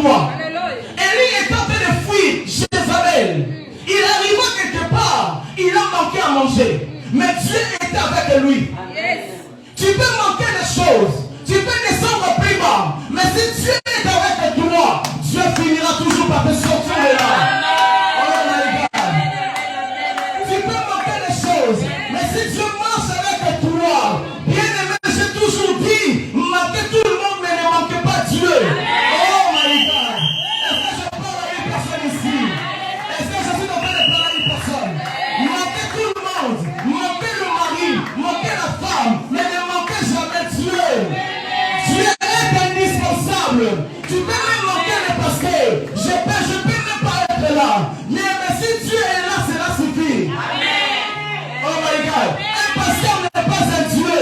moi. Élie est en train de fuir Jézabel. Il arriva quelque part, il a manqué à manger. Mais Dieu était avec lui. Tu peux manquer des choses, tu peux descendre plus bas, mais si Dieu est avec toi, Dieu finira toujours par te sortir de là. Oh my God. Tu peux manquer des choses, mais si Dieu marche avec toi, bien aimé, j'ai toujours dit, manquez tout le monde, mais ne manquez pas Dieu. Oh my God. Est-ce que je parle à une personne ici? Est-ce que je suis en train de parler à une personne? Manquez tout le monde, manquez le mari, manquez la femme, mais ne manquez jamais Dieu. Dieu est indispensable. Tu peux même manquer le pasteur. Je peux même pas être là. Mais si Dieu est là, cela suffit. Oh my God. Un pasteur n'est pas un Dieu.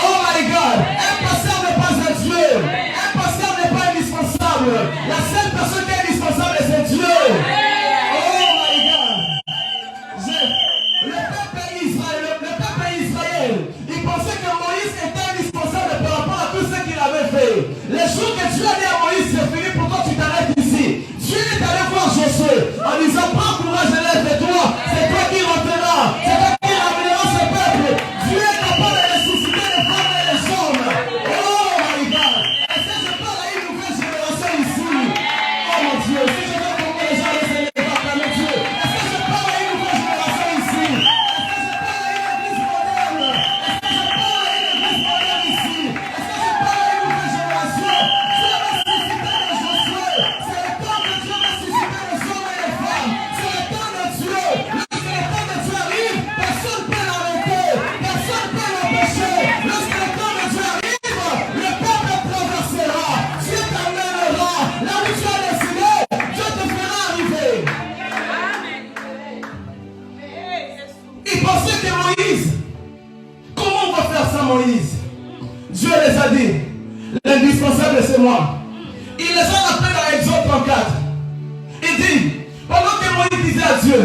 Oh my God. Un pasteur n'est pas un Dieu. Un pasteur n'est pas indispensable. La seule personne qui est indispensable, c'est Dieu. Oh my God. Le peuple Israël, il pensait que Moïse était indispensable par rapport à tout ce qu'il avait fait. Les jours que Dieu a dit à Moïse, c'est fini, pourquoi tu t'arrêtes ici? Dieu est allé voir Josué en disant, prends courage, lève-toi, c'est toi qui rentrera, c'est toi qui ramènera ce peuple. Dieu est capable de ressusciter les femmes et les hommes. Oh my God. Est-ce que je parle à une nouvelle génération ici? Oh mon Dieu, si je veux comprendre les gens, laissez-les pas acclamer Dieu. Est-ce que je parle à une nouvelle génération ici? Moïse, Dieu les a dit, l'indispensable c'est moi. Il les a rappelés dans Exode 34. Il dit, pendant que Moïse disait à Dieu,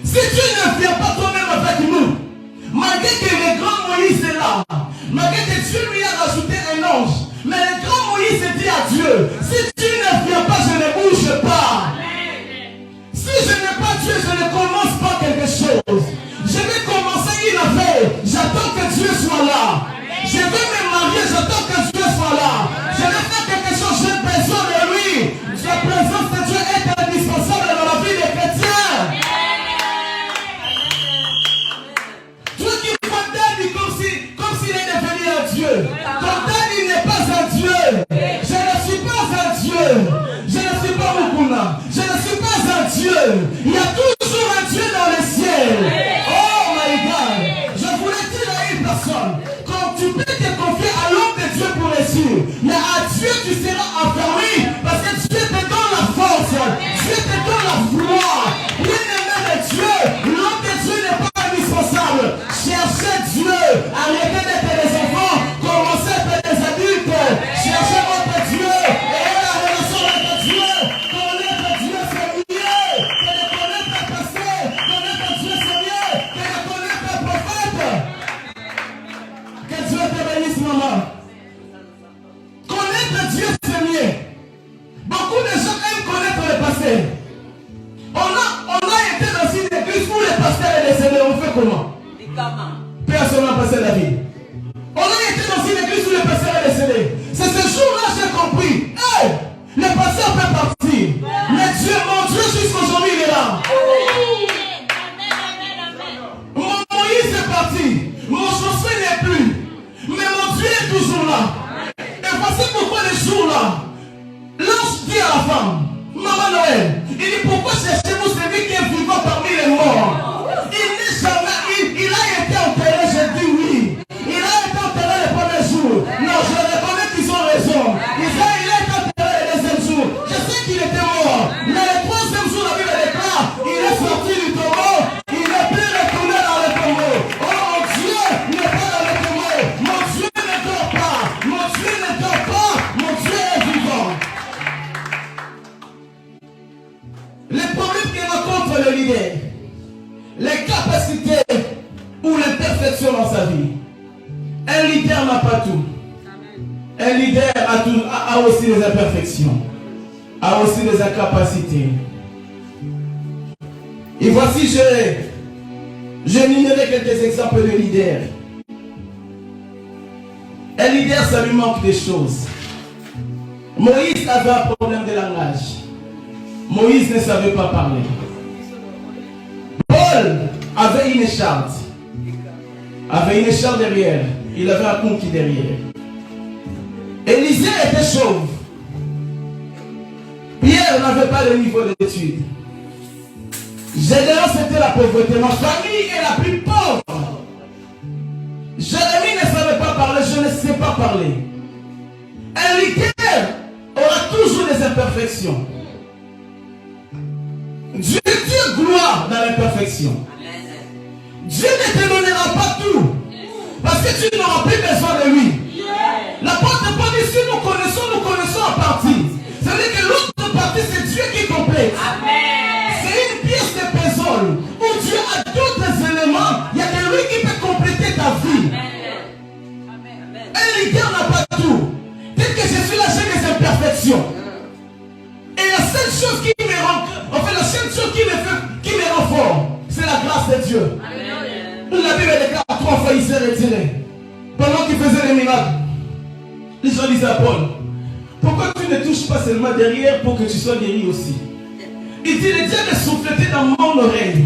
si tu ne viens pas toi-même avec nous, malgré que le grand Moïse est là, malgré que Dieu lui a rajouté un ange, mais le grand Moïse dit à Dieu, si tu ne viens pas, je ne bouge pas. Si je n'ai pas Dieu, je ne commence pas quelque chose. Je vais commencer une affaire. J'attends que Dieu soit là. Je vais me marier. J'attends que Dieu soit là. Je vais faire quelque chose. J'ai besoin de lui. La présence de Dieu est indispensable dans la vie des chrétiens. Toi qui condamnes comme s'il est devenu un Dieu. Condamne, il n'est pas un Dieu. Je ne suis pas un Dieu. Je ne suis pas Mukuna. Je ne suis pas un Dieu. Il y a toujours un Dieu dans le ciel. Oh my God. Je voulais dire à une personne, quand tu peux te confier à l'homme de Dieu pour réussir, mais à Dieu tu seras affermi parce que Dieu te donne la force. Dieu te donne la foi. Bien-aimé de Dieu, l'homme de Dieu n'est pas indispensable. Cherchez Dieu. Arrêtez d'être des enfants. Commencez à être des adultes. Cherchez votre Dieu. Et la relation avec Dieu. Connaître Dieu, c'est mieux que de connaître un pasteur. Connaître Dieu, c'est mieux que de connaître un prophète. Que Dieu te bénisse, maman. Connaître Dieu, c'est mieux. Beaucoup de gens aiment connaître le pasteur. On a été dans une église où le pasteur est décédé. On fait comment? Personne n'a passé la vie. On a été dans une église où le pasteur est décédé. C'est ce jour-là que j'ai compris. Hey, le pasteur peut partir. Mais Dieu, mon Dieu, jusqu'aujourd'hui, il est là. Mon Moïse est parti. Mon Josué n'est plus. Mais mon Dieu est toujours là. Et voici pourquoi le jour-là, l'ange dit à la femme, Maman Noël, il dit pourquoi cherchez-vous celui qui est vivant parmi les morts? Il n'est jamais, il a été enterré, j'ai dit oui. Il a été enterré le premier jour. Non, je reconnais qu'ils ont raison. Il a été enterré le deuxième jour. Je sais qu'il était mort. Mais le troisième jour, la Bible déclare, il est sorti du tombeau. Il n'est plus retourné dans le tombeau. Oh, mon Dieu n'est pas dans le tombeau. Mon Dieu ne dort pas. Mon Dieu ne dort pas. Mon Dieu est vivant. Les problèmes qu'il rencontre le leader, les capacités ou l'imperfection dans sa vie. Un leader n'a pas tout. Un leader a aussi des imperfections. a aussi des incapacités. Et voici, je numérerai quelques exemples de leaders. Un leader, ça lui manque des choses. Moïse avait un problème de langage. Moïse ne savait pas parler. Paul avait une écharpe. Avait une écharpe derrière. Il avait un conquis derrière. Élisée était chauve. Pierre n'avait pas le niveau d'études. Gédéon, c'était la pauvreté. Ma famille est la plus pauvre. Jérémie ne savait pas parler. Je ne sais pas parler. Un leader aura toujours des imperfections. Dieu dit gloire dans l'imperfection. Dieu ne te donnera pas tout. Parce que tu n'auras plus besoin de lui. L'apôtre Paul dit, si nous connaissons en partie. C'est-à-dire que l'autre partie, c'est Dieu qui complète. C'est une pièce de puzzle où Dieu a d'autres éléments. Il y a que lui qui peut compléter ta vie. Un leader n'a pas tout. Peut-être que je suis la chaîne des imperfections. Et la seule chose qui me rend, la seule chose qui me rend fort, c'est la grâce de Dieu. La Bible déclare 3 fois il s'est retiré. Pendant qu'il faisait les miracles, les gens disaient à Paul, pourquoi tu ne touches pas seulement derrière pour que tu sois guéri aussi? Il dit, le diable est souffleté dans mon oreille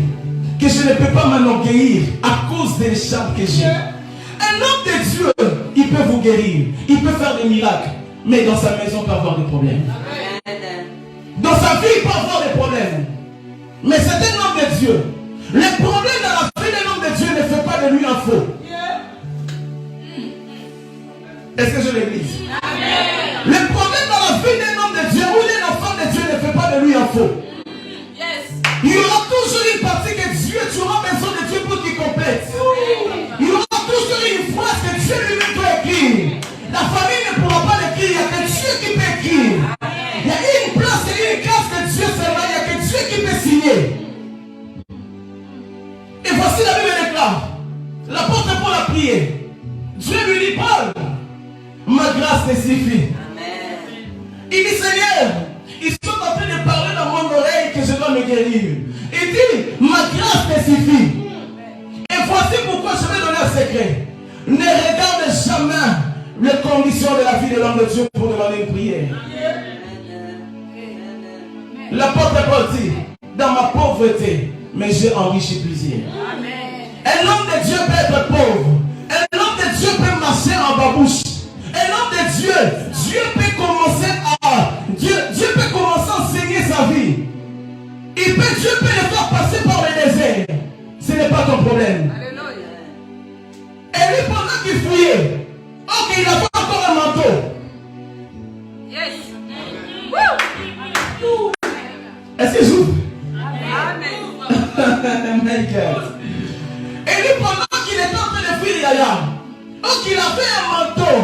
que je ne peux pas m'enorgueillir à cause des l'écharpe que j'ai. Un homme de Dieu, il peut vous guérir, il peut faire des miracles, mais dans sa maison, il peut avoir des problèmes. Dans sa vie, il peut avoir des problèmes. Mais c'est un homme de Dieu. Le problème dans la vie d'un homme de Dieu ne fait pas de lui un faux. Est-ce que je l'église? Le problème dans la vie d'un homme de Dieu ou d'un enfant de Dieu ne fait pas de lui un faux. Il y aura toujours une partie que Dieu, tu auras besoin de Dieu pour qu'il complète. Il y aura toujours une phrase que Dieu lui-même peut écrire. La famille ne pourra pas l'écrire, il n'y a que Dieu qui peut écrire. Il y a une place et une case que Dieu seulement, il n'y a que Dieu qui peut signer. Et voici la Bible déclare. L'apôtre Paul a prié. Dieu lui dit, Paul, ma grâce te suffit. Il dit, Seigneur, ils sont en train de parler dans mon oreille que je dois me guérir. Il dit, ma grâce te suffit. Et voici pourquoi je vais donner un secret. Ne regarde jamais les conditions de la vie de l'homme de Dieu pour demander une prière. L'apôtre Paul dit, dans ma pauvreté, mais j'ai enrichi plusieurs. Un homme de Dieu peut être pauvre. Un homme de Dieu peut marcher en babouche. Un homme de Dieu, Dieu peut commencer à enseigner sa vie. Dieu peut le faire passer par le désert. Ce n'est pas ton problème. Et lui, pendant qu'il fouillait, ok, il a fait encore un manteau. Est-ce que j'ouvre? My God. Et lui, pendant qu'il était en train de fuir Yaya, donc il a fait un manteau.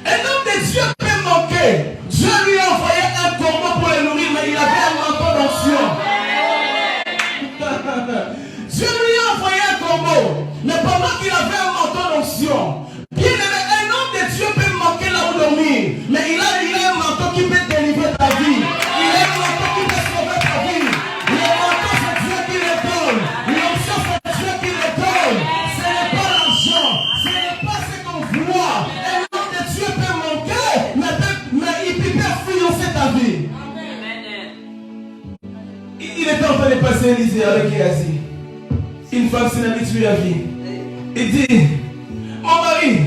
Un homme de Dieu peut manquer. Dieu lui a envoyé un corbeau pour le nourrir, mais il avait un manteau d'onction. Dieu lui a envoyé un corbeau, mais pendant qu'il avait un manteau d'onction, bien aimé, un homme de Dieu peut manquer là où dormir, mais il a un manteau qui peut délivrer ta vie. Il a un manteau qui peut sauver ta vie. Le manteau, c'est Dieu qui le donne. L'onction, c'est Dieu qui le donne. Ce n'est pas l'argent, ce n'est pas ce qu'on voit. Un homme de Dieu peut manquer, mais il peut influencer ta vie. Il était en train de passer Élisée avec Géasi. Une femme s'est habituée la vie. Il dit, mon mari,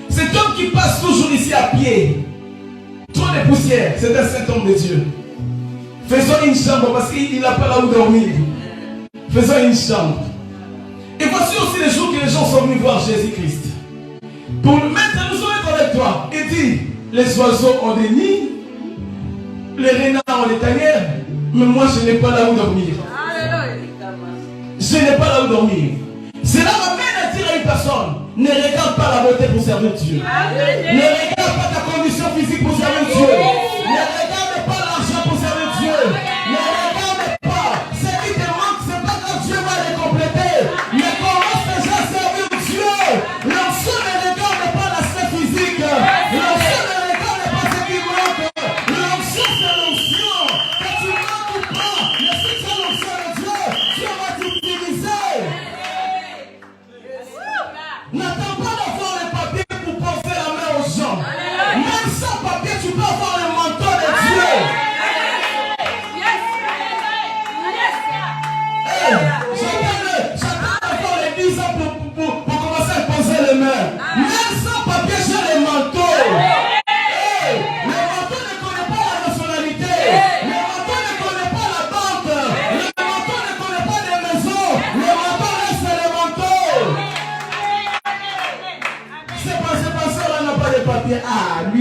cet homme qui passe toujours ici à pied, trop de poussière, c'est un saint homme de Dieu. Faisons une chambre parce qu'il n'a pas là où dormir. Faisons une chambre. Et voici aussi les jours que les gens sont venus voir Jésus-Christ. Pour le mettre, nous sommes avec toi. Il dit, les oiseaux ont des nids, les renards ont des tanières, mais moi je n'ai pas là où dormir. Je n'ai pas là où dormir. Cela m'amène à dire à une personne, ne regarde pas la beauté pour servir Dieu. Ne regarde pas ta condition physique pour servir Dieu. Ne regarde pas l'argent pour servir Dieu. Ne regarde pas. Ce qui te manque, ce n'est pas que Dieu va les compléter. Mais commence déjà à servir Dieu. L'onction ne regarde pas l'aspect physique. L'onction ne regarde pas ce qui manque. L'onction, c'est l'onction.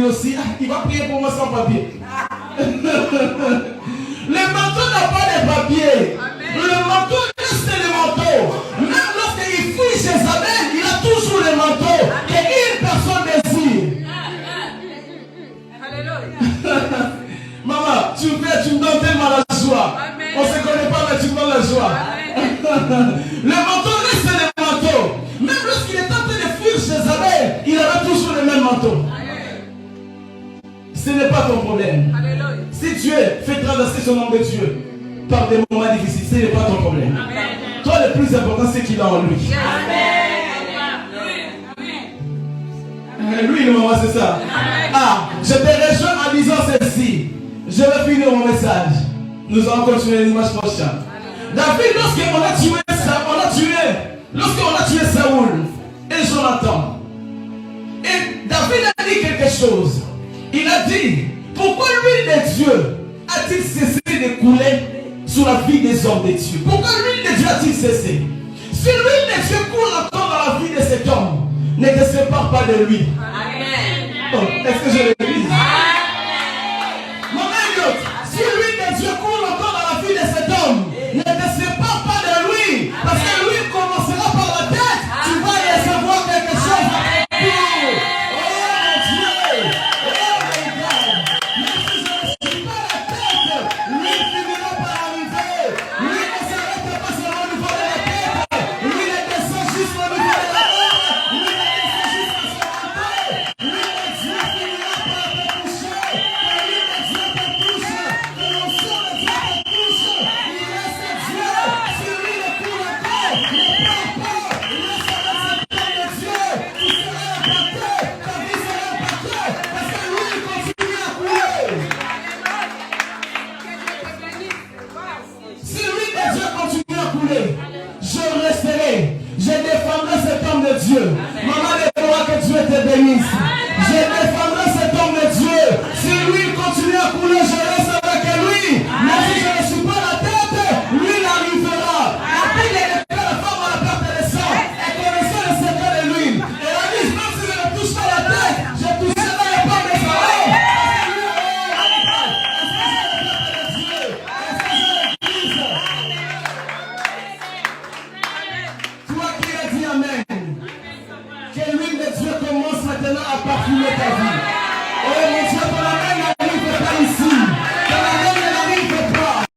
lui aussi, il va prier pour moi sans papier. Le manteau n'a pas de papier. Le manteau reste le manteau. Même lorsqu'il fuit Jézabel, il a toujours le manteau qu'une personne désire. Maman, tu me donnes tellement la joie. On ne se connaît pas, mais tu me donnes la joie. Le manteau reste le manteau. Même lorsqu'il est en train de fuir Jézabel, il aura toujours le même manteau. Ce n'est pas ton problème. Si Dieu fait traverser son nom de Dieu par des moments difficiles, ce n'est pas ton problème. Toi, le plus important, c'est qu'il a en lui. Lui, le maman, c'est ça. Ah, je te rejoins en disant ceci. Je vais finir mon message. Nous allons continuer l'image prochaine. David, lorsqu'on a tué Saoul et Jonathan, et David a dit quelque chose. Il a dit, pourquoi l'huile de Dieu a-t-il cessé de couler sur la vie des hommes de Dieu? Pourquoi l'huile de Dieu a-t-il cessé? Si l'huile de Dieu coule encore dans la vie de cet homme, ne te sépare pas de lui. Oh, est-ce que je le dis? Mon ami, si l'huile de Dieu coule encore dans la vie de cet homme, ne te sépare pas de lui. Parce que lui commencera par la tête. Tu vas recevoir quelque chose. Je défendrai cet homme de Dieu. Maman, laisse-moi que Dieu te bénisse. Je défendrai cet homme de Dieu. Si lui continue à couler, je reste avec lui. Mais si je ne suis pas la tête, lui il arrivera. La Bible est la femme à la perte de sang. Elle connaissait le secret de l'huile. Et elle dit, même si je ne touche pas la tête, je toucherai les pommes de sa main. Amen. Que l'huile de Dieu commence maintenant à parfumer ta vie. Oh mon Dieu, ton amen.